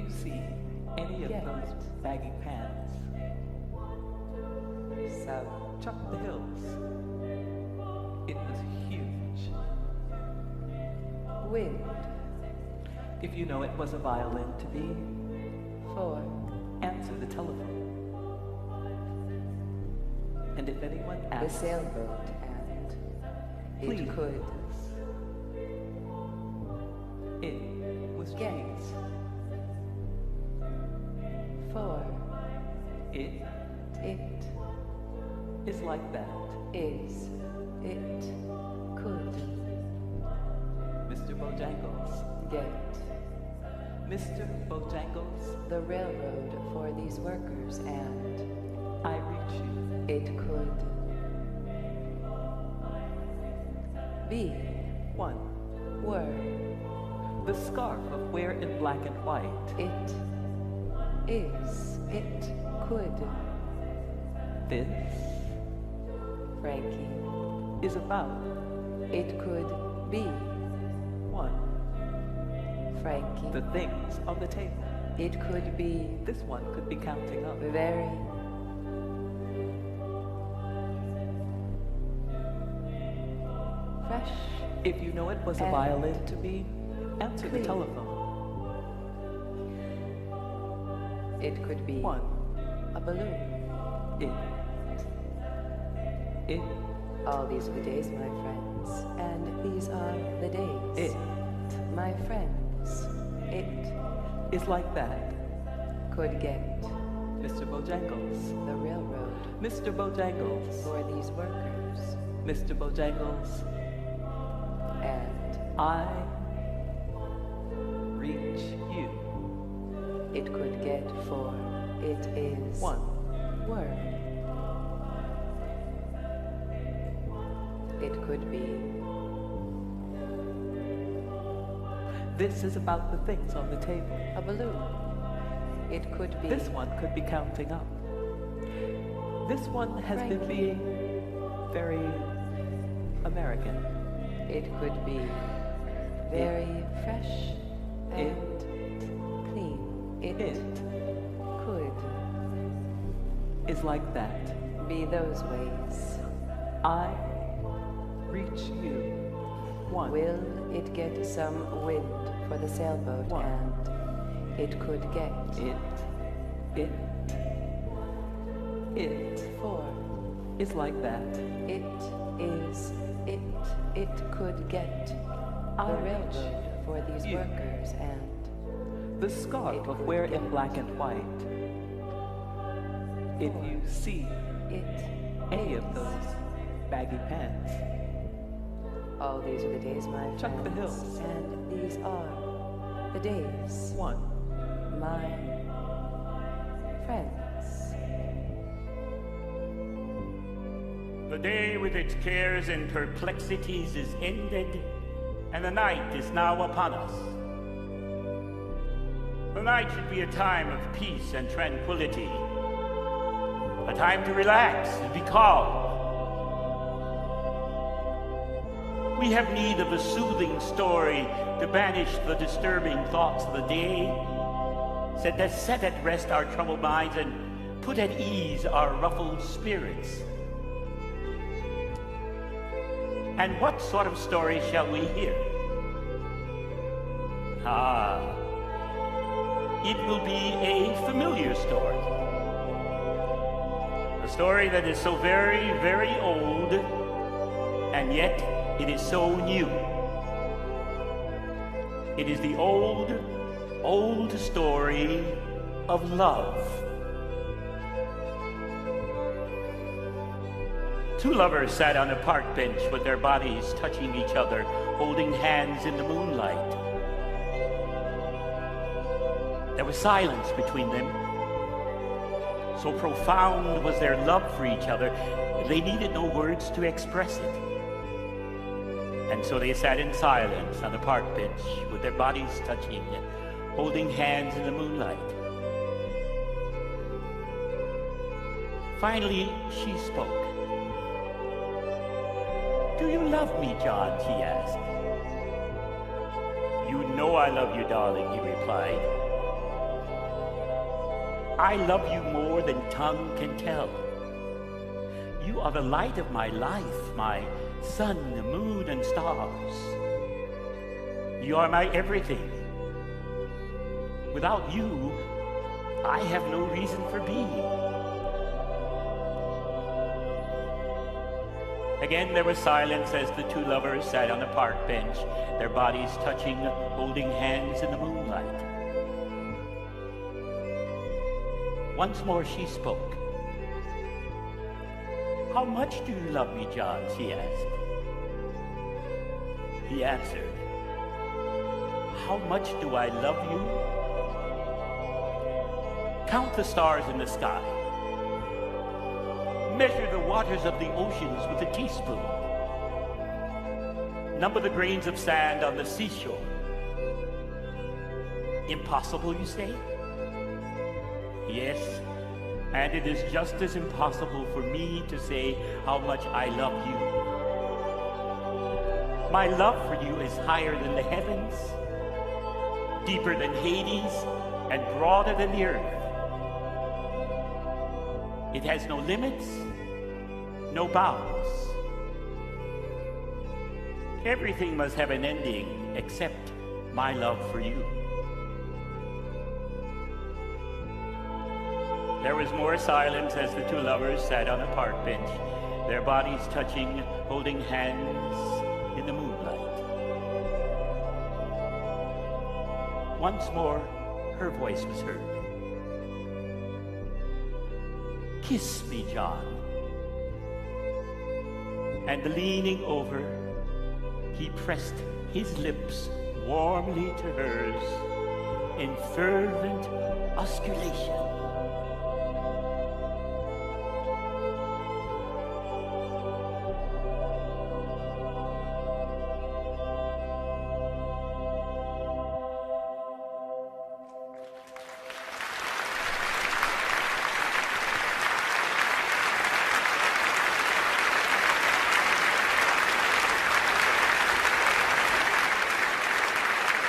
you see any of those baggy pants? So, Chuck the Hills. It was huge. wind. If you know it was a violin to be, 4. answer the telephone. And if anyone The asks, sailboat, and please, it could it was get. trees. 4. It It is like that. is. It could Mr. Bojangles. get. Mr. Bojangles, The railroad for these workers, and I reach you. it could be. 1. Were. The scarf of wear in black and white. It is. It could. This Frankie. is about It could be. 1. Frankie. The things on the table. It could be This one could be counting up. very fresh. If you know it was a And violin to be, answer the clean. telephone. It could be 1. a balloon. It All these are the days, my friends, and these are the days. It My friends, it is like that. could get Mr. Bojangles. the railroad Mr. Bojangles. for these workers, Mr. Bojangles. and I reach you. it could get for it is 1. were. It could be This is about the things on the table. a balloon. It could be This one could be counting up. This one has been Frankie. being very American. It could be very fresh and clean. It could Is like that. be those ways. I reach you. 1. Will it get some wind for the sailboat? 1. And it could get It 4. is like that. It is it could get I the reach railroad for these you. workers, and The scarf It of could wear in get. black and white. If you see it any is. of those baggy pants, All these are the days, my Chuck the friends, Hills. and these are the days, 1. my friends. The day with its cares and perplexities is ended, and the night is now upon us. The night should be a time of peace and tranquility, a time to relax and be calm. We have need of a soothing story to banish the disturbing thoughts of the day, to set at rest our troubled minds and put at ease our ruffled spirits. And what sort of story shall we hear? It will be a familiar story. A story that is so very, very old, and yet it is so new. It is the old, old story of love. Two lovers sat on a park bench with their bodies touching each other, holding hands in the moonlight. There was silence between them. So profound was their love for each other, they needed no words to express it. And so they sat in silence on the park bench with their bodies touching, holding hands in the moonlight. Finally, she spoke. "Do you love me, John?" she asked. "You know I love you, darling," he replied. I love you more than tongue can tell. You are the light of my life, my sun, the moon, and stars. You are my everything. Without you, I have no reason for being. Again, there was silence as the two lovers sat on a park bench, their bodies touching, holding hands in the moonlight. Once more she spoke. "How much do you love me, John?" she asked. He answered, "How much do I love you? Count the stars in the sky. Measure the waters of the oceans with a teaspoon. Number the grains of sand on the seashore. Impossible, you say? Yes, and it is just as impossible for me to say how much I love you. My love for you is higher than the heavens, deeper than Hades, and broader than the earth. It has no limits, no bounds. Everything must have an ending except my love for you." There was more silence as the two lovers sat on a park bench, their bodies touching, holding hands in the moonlight. Once more, her voice was heard. "Kiss me, John." And leaning over, he pressed his lips warmly to hers in fervent osculation.